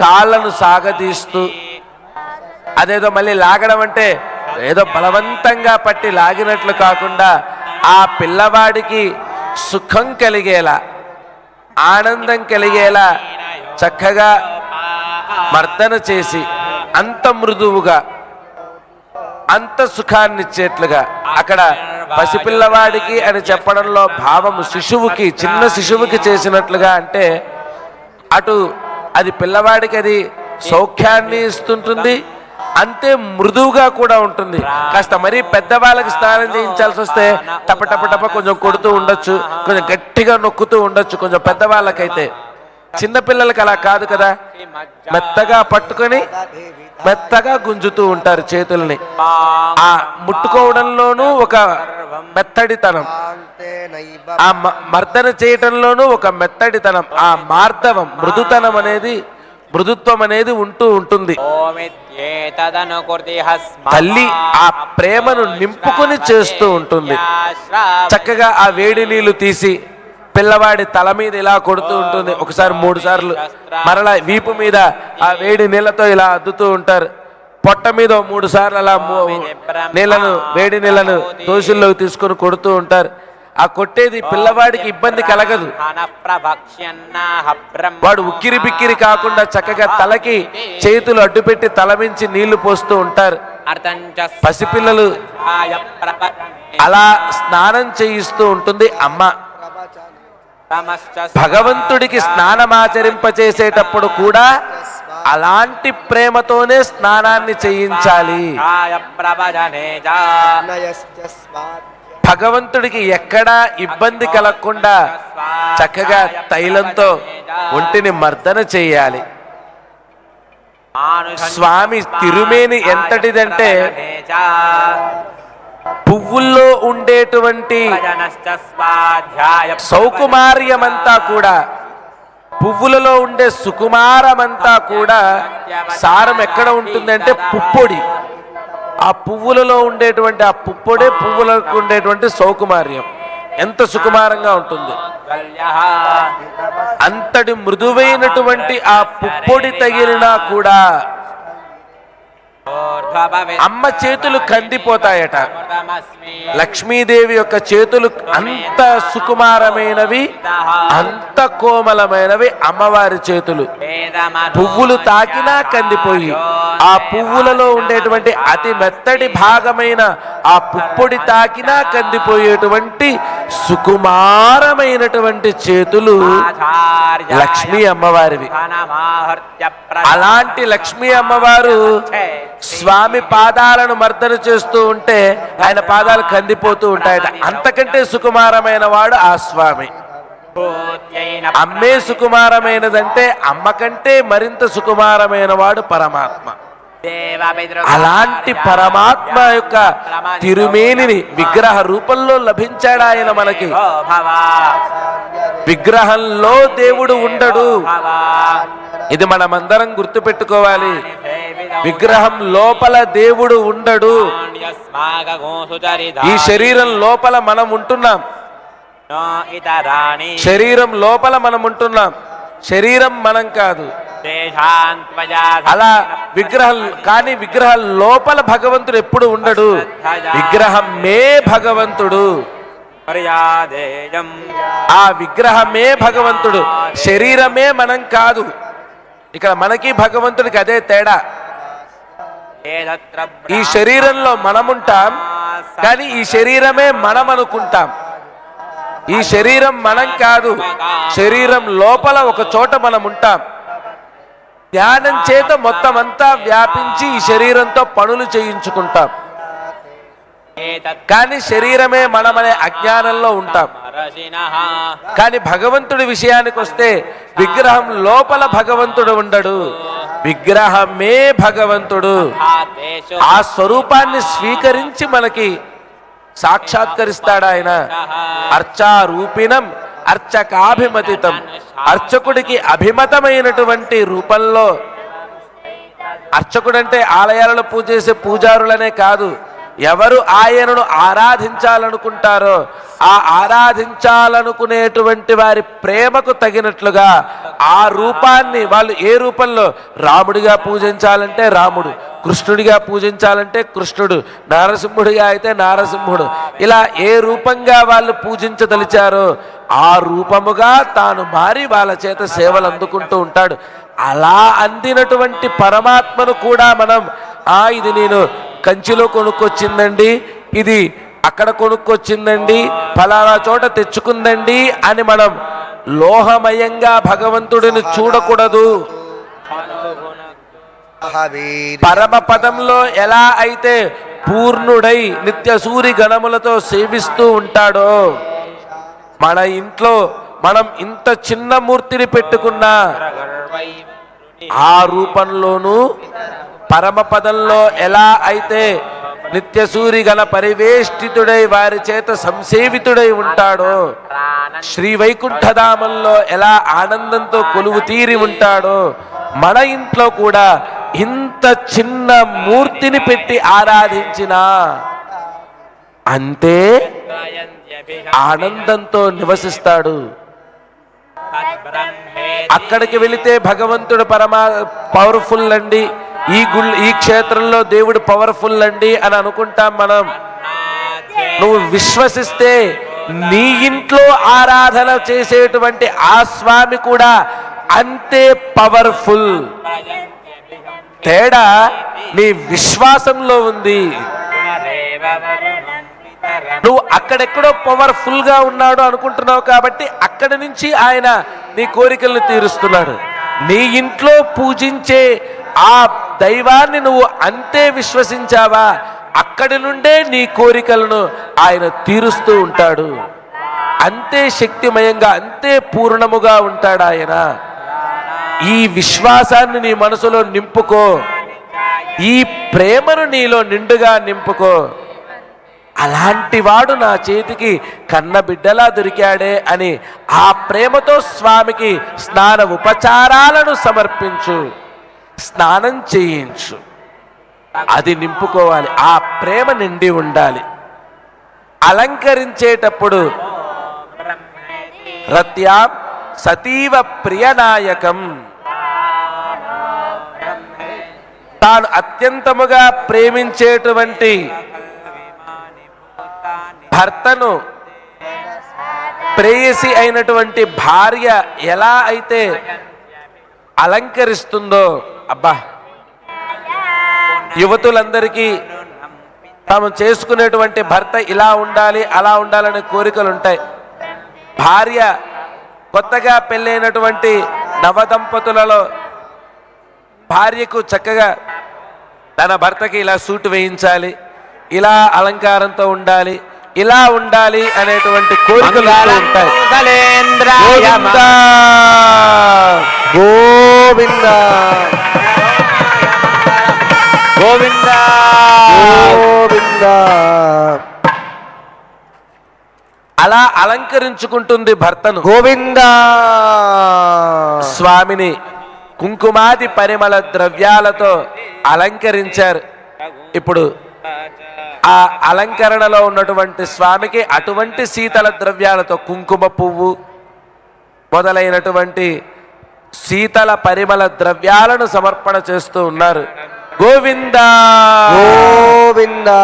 కాళ్ళను సాగదీస్తూ, అదేదో మళ్ళీ లాగడం అంటే ఏదో బలవంతంగా పట్టి లాగినట్లు కాకుండా ఆ పిల్లవాడికి సుఖం కలిగేలా, ఆనందం కలిగేలా చక్కగా మర్దన చేసి అంత మృదువుగా, అంత సుఖాన్నిచ్చేట్లుగా. అక్కడ పసిపిల్లవాడికి అని చెప్పడంలో భావము శిశువుకి, చిన్న శిశువుకి చేసినట్లుగా. అంటే అటు అది పిల్లవాడికి అది సౌఖ్యాన్ని ఇస్తుంటుంది, అంతే మృదువుగా కూడా ఉంటుంది. కాస్త మరీ పెద్దవాళ్ళకి స్నానం చేయించాల్సి వస్తే టప టప టప కొంచెం కొడుతూ ఉండొచ్చు, కొంచెం గట్టిగా నొక్కుతూ ఉండొచ్చు కొంచెం పెద్దవాళ్ళకైతే. చిన్నపిల్లలకి అలా కాదు కదా, మెత్తగా పట్టుకొని మెత్తగా గుంజుతూ ఉంటారు చేతుల్ని. ఆ ముట్టుకోవడంలోనూ ఒక మెత్తడితనం, ఆ మర్దన చేయటంలోనూ ఒక మెత్తడితనం, ఆ మార్దవం, మృదుతనం అనేది, మృదుత్వం అనేది ఉంటూ ఉంటుంది. తల్లి ఆ ప్రేమను నింపుకొని చేస్తూ ఉంటుంది. చక్కగా ఆ వేడి నీళ్లు తీసి పిల్లవాడి తల మీద ఇలా కొడుతూ ఉంటుంది. ఒకసారి 3 సార్లు, మరలా వీపు మీద ఆ వేడి నీళ్లతో ఇలా అద్దుతూ ఉంటారు. పొట్ట మీద 3 సార్లు అలా నీళ్లను, వేడి నీళ్లను దోషుల్లోకి తీసుకొని కొడుతూ ఉంటారు. ఆ కొట్టేది పిల్లవాడికి ఇబ్బంది కలగదు. వాడు ఉక్కిరి బిక్కిరి కాకుండా చక్కగా తలకి చేతులు అడ్డుపెట్టి తల మించి నీళ్లు పోస్తూ ఉంటారు. పసిపిల్లలు అలా స్నానం చేయిస్తూ ఉంటుంది అమ్మ. భగవంతుడికి స్నానమాచరింపచేసేటప్పుడు కూడా అలాంటి ప్రేమతోనే స్నానాన్ని చేయించాలి. భగవంతుడికి ఎక్కడా ఇబ్బంది కలగకుండా చక్కగా తైలంతో ఒంటిని మర్దన చేయాలి. స్వామి తిరుమేని ఎంతటిదంటే పువ్వుల్లో ఉండేటువంటి సౌకుమార్యమంతా కూడా, పువ్వులలో ఉండే సుకుమారమంతా కూడా సారం ఎక్కడ ఉంటుందంటే పుప్పొడి. ఆ పువ్వులలో ఉండేటువంటి ఆ పుప్పొడే పువ్వులకు ఉండేటువంటి సౌకుమార్యం. ఎంత సుకుమారంగా ఉంటుంది. అంతటి మృదువైనటువంటి ఆ పుప్పొడి తగిలినా కూడా అమ్మ చేతులు కందిపోతాయట. లక్ష్మీదేవి యొక్క చేతులు అంత సుకుమారమైనవి, అంత కోమలమైనవి అమ్మవారి చేతులు. పువ్వులు తాకినా కందిపోయి, ఆ పువ్వులలో ఉండేటువంటి అతి మెత్తటి భాగమైన ఆ పుప్పొడి తాకినా కందిపోయేటువంటి సుకుమారమైనటువంటి చేతులు లక్ష్మీ అమ్మవారివి. అలాంటి లక్ష్మీ అమ్మవారు స్వామి పాదాలను మర్దన చేస్తూ ఉంటే ఆయన పాదాలు కందిపోతూ ఉంటాయట. అంతకంటే సుకుమారమైన వాడు ఆ స్వామి. అమ్మే సుకుమారమైనదంటే అమ్మ కంటే మరింత సుకుమారమైన వాడు పరమాత్మ. అలాంటి పరమాత్మ యొక్క తిరుమేనిని విగ్రహ రూపంలో లభించాడు ఆయన మనకి. విగ్రహంలో దేవుడు ఉండడు, ఇది మనమందరం గుర్తుపెట్టుకోవాలి. విగ్రహం లోపల దేవుడు ఉండడు. ఈ శరీరం లోపల మనం ఉంటున్నాం, శరీరం లోపల మనం ఉంటున్నాం, శరీరం మనం కాదు. అలా విగ్రహం, కానీ విగ్రహం లోపల భగవంతుడు ఎప్పుడు ఉండడు. విగ్రహమే భగవంతుడు, ఆ విగ్రహమే భగవంతుడు, శరీరమే మనం కాదు. ఇక్కడ మనకి భగవంతుడికి అదే తేడా. ఈ శరీరంలో మనముంటాం, కానీ ఈ శరీరమే మనం అనుకుంటాం. ఈ శరీరం మనం కాదు, శరీరం లోపల ఒక చోట మనం ఉంటాం. ధ్యానం చేత మొత్తం అంతా వ్యాపించి ఈ శరీరంతో పనులు చేయించుకుంటాం, కానీ శరీరమే మనమనే అజ్ఞానంలో ఉంటాం. కానీ భగవంతుడి విషయానికి వస్తే విగ్రహం లోపల భగవంతుడు ఉండడు, విగ్రహమే భగవంతుడు. ఆ స్వరూపాన్ని స్వీకరించి మనకి సాక్షాత్కరిస్తాడు ఆయన. అర్చారూపిణం అర్చకాభిమతితం, అర్చకుడికి అభిమతమైనటువంటి రూపంలో. అర్చకుడంటే ఆలయాలలో పూజ చేసే పూజారులనే కాదు, ఎవరు ఆయనను ఆరాధించాలనుకుంటారో ఆ ఆరాధించాలనుకునేటువంటి వారి ప్రేమకు తగినట్లుగా ఆ రూపాన్ని వాళ్ళు ఏ రూపంలో రాముడిగా పూజించాలంటే రాముడు, కృష్ణుడిగా పూజించాలంటే కృష్ణుడు, నారసింహుడిగా అయితే నారసింహుడు, ఇలా ఏ రూపంగా వాళ్ళు పూజించదలిచారో ఆ రూపముగా తాను మారి వాళ్ళ చేత సేవలు అందుకుంటూ ఉంటాడు. అలా అందినటువంటి పరమాత్మను కూడా మనం ఇది నేను కంచిలో కొనుక్కొచ్చిందండి, ఇది అక్కడ కొనుక్కొచ్చిందండి, ఫలానా చోట తెచ్చుకుందండి అని మనం లోహమయంగా భగవంతుడిని చూడకూడదు. పరమ పదంలో ఎలా అయితే పూర్ణుడై నిత్య సూరి గణములతో సేవిస్తూ ఉంటాడో మన ఇంట్లో మనం ఇంత చిన్న మూర్తిని పెట్టుకున్నా ఆ రూపంలోనూ పరమపదంలో ఎలా అయితే నిత్యసూరి గణ పరివేష్టితుడై వారి చేత సంసేవితుడై ఉంటాడో, శ్రీ వైకుంఠధామంలో ఎలా ఆనందంతో కొలువు తీరి ఉంటాడో మన ఇంట్లో కూడా ఇంత చిన్న మూర్తిని పెట్టి ఆరాధించినా అంతే ఆనందంతో నివసిస్తాడు. అక్కడికి వెళితే భగవంతుడు పవర్ఫుల్ అండి, ఈ క్షేత్రంలో దేవుడు పవర్ఫుల్ అండి అని అనుకుంటాం మనం. నువ్వు విశ్వసిస్తే నీ ఇంట్లో ఆరాధన చేసేటువంటి ఆ స్వామి కూడా అంతే పవర్ఫుల్. తేడా నీ విశ్వాసంలో ఉంది. నువ్వు అక్కడెక్కడో పవర్ఫుల్ గా ఉన్నాడు అనుకుంటున్నావు కాబట్టి అక్కడి నుంచి ఆయన నీ కోరికలను తీరుస్తున్నాడు. నీ ఇంట్లో పూజించే ఆ దైవాన్ని నువ్వు అంతే విశ్వసించావా, అక్కడి నుండే నీ కోరికలను ఆయన తీరుస్తూ ఉంటాడు. అంతే శక్తిమయంగా అంతే పూర్ణముగా ఉంటాడు ఆయన. ఈ విశ్వాసాన్ని నీ మనసులో నింపుకో, ఈ ప్రేమను నీలో నిండుగా నింపుకో. అలాంటి వాడు నా చేతికి కన్న బిడ్డలా దొరికాడే అని ఆ ప్రేమతో స్వామికి స్నాన ఉపచారాలను సమర్పించు, స్నానం చేయించు. అది నింపుకోవాలి, ఆ ప్రేమ నిండి ఉండాలి. అలంకరించేటప్పుడు రత్యాం సతీవ ప్రియనాయకం, తాను అత్యంతముగా ప్రేమించేటువంటి భర్తను ప్రేయసి అయినటువంటి భార్య ఎలా అయితే అలంకరిస్తుందో, అబ్బా యువతులందరికీ తాము చేసుకునేటువంటి భర్త ఇలా ఉండాలి అలా ఉండాలనే కోరికలు ఉంటాయి. భార్య కొత్తగా పెళ్ళైనటువంటి నవదంపతులలో భార్యకు చక్కగా తన భర్తకి ఇలా సూట్ వేయించాలి, ఇలా అలంకారంతో ఉండాలి, ఇలా ఉండాలి అనేటువంటి కోరికలు ఉంటాయి. గోవిందా గోవిందా గోవిందా గోవిందా అలా అలంకరించుకుంటుంది భర్తను. గోవిందా స్వామిని కుంకుమాది పరిమళ ద్రవ్యాలతో అలంకరించారు. ఇప్పుడు ఆ అలంకరణలో ఉన్నటువంటి స్వామికి అటువంటి శీతల ద్రవ్యాలతో కుంకుమ పువ్వు మొదలైనటువంటి శీతల పరిమళ ద్రవ్యాలను సమర్పణ చేస్తూ ఉన్నారు. గోవిందా గోవిందా.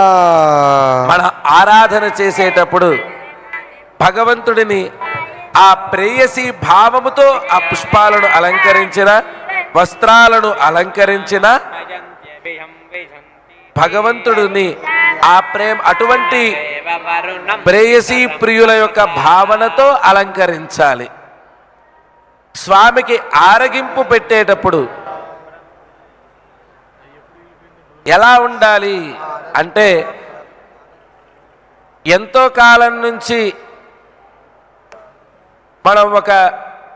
మన ఆరాధన చేసేటప్పుడు భగవంతుడిని ఆ ప్రేయసి భావముతో ఆ పుష్పాలను అలంకరించిన, వస్త్రాలను అలంకరించిన భగవంతుడిని ఆ ప్రేమ అటువంటి ప్రేయసీ ప్రియుల యొక్క భావనతో అలంకరించాలి. స్వామికి ఆరగింపు పెట్టేటప్పుడు ఎలా ఉండాలి అంటే, ఎంతో కాలం నుంచి మనం ఒక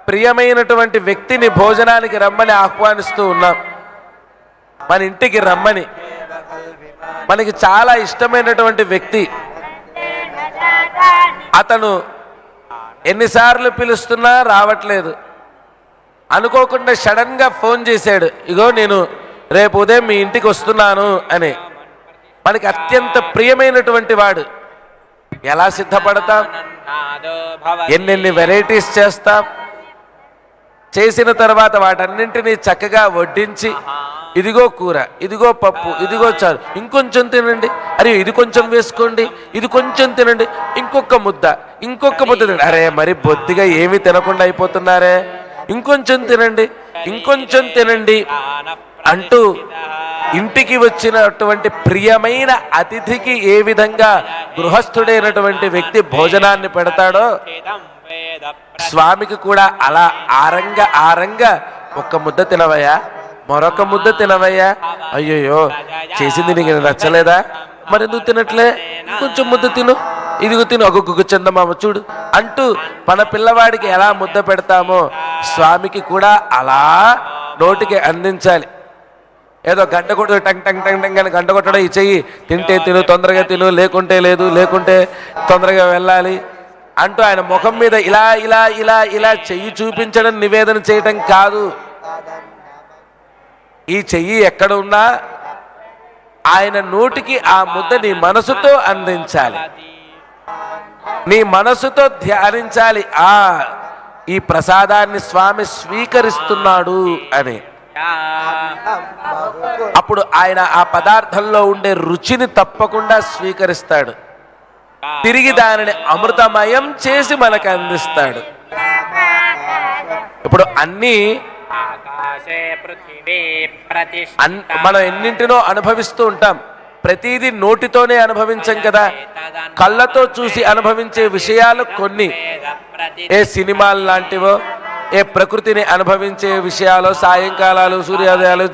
ప్రియమైనటువంటి వ్యక్తిని భోజనానికి రమ్మని ఆహ్వానిస్తూ ఉన్నాం. మన ఇంటికి రమ్మని, మనకి చాలా ఇష్టమైనటువంటి వ్యక్తి, అతను ఎన్నిసార్లు పిలుస్తున్నా రావట్లేదు. అనుకోకుండా సడన్గా ఫోన్ చేశాడు, ఇగో నేను రేపు ఉదయం మీ ఇంటికి వస్తున్నాను అని. మనకి అత్యంత ప్రియమైనటువంటి వాడు. ఎలా సిద్ధపడతాం, ఎన్నెన్ని వెరైటీస్ చేస్తాం, చేసిన తర్వాత వాటన్నింటినీ చక్కగా వడ్డించి, ఇదిగో కూర, ఇదిగో పప్పు, ఇదిగో చారు, ఇంకొంచెం తినండి, అరే ఇది కొంచెం వేసుకోండి, ఇది కొంచెం తినండి, ఇంకొక ముద్ద తినండి, అరే మరి బొత్తిగా ఏమీ తినకుండా అయిపోతున్నారే, ఇంకొంచెం తినండి, ఇంకొంచెం తినండి అంటూ ఇంటికి వచ్చినటువంటి ప్రియమైన అతిథికి ఏ విధంగా గృహస్థుడైనటువంటి వ్యక్తి భోజనాన్ని పెడతాడో స్వామికి కూడా అలా ఆరంగా ఒక్క ముద్ద తినవయ్యా, మరొక ముద్ద తినవయ్యా, అయ్యయ్యో చేసింది నీకు నచ్చలేదా, మరెందుకు తినట్లే, కొంచెం ముద్ద తిను, ఇదిగో తిను, ఒక్కొక్క చందమామ చూడు అంటూ మన పిల్లవాడికి ఎలా ముద్ద పెడతామో స్వామికి కూడా అలా నోటికి అందించాలి. ఏదో గంట కొట్టు టంగ్ టంగ్ టంగ్ టంగ్ అని గంట కొట్టడం, ఈ చెయ్యి తింటే తిను, తొందరగా తిను, లేకుంటే లేదు, లేకుంటే తొందరగా వెళ్ళాలి అంటూ ఆయన ముఖం మీద ఇలా ఇలా ఇలా ఇలా చెయ్యి చూపించడం నివేదన చేయటం కాదు. ఈ చెయ్యి ఎక్కడ ఉన్నా ఆయన నోటికి ఆ ముద్ద నీ మనసుతో అందించాలి, నీ మనసుతో ధ్యానించాలి. ఈ ప్రసాదాన్ని స్వామి స్వీకరిస్తున్నాడు అని. అప్పుడు ఆయన ఆ పదార్థంలో ఉండే రుచిని తప్పకుండా స్వీకరిస్తాడు, తిరిగి దానిని అమృతమయం చేసి మనకు అందిస్తాడు. ఇప్పుడు అన్నీ మనం ఎన్నింటినో అనుభవిస్తూ ఉంటాం, ప్రతిదీ నోటితోనే అనుభవించం కదా, కళ్ళతో చూసి అనుభవించే విషయాలు కొన్ని, ఏ సినిమాలు లాంటివో, ఏ ప్రకృతిని అనుభవించే విషయాలు, సాయంకాలాలు, సూర్యోదయాలు,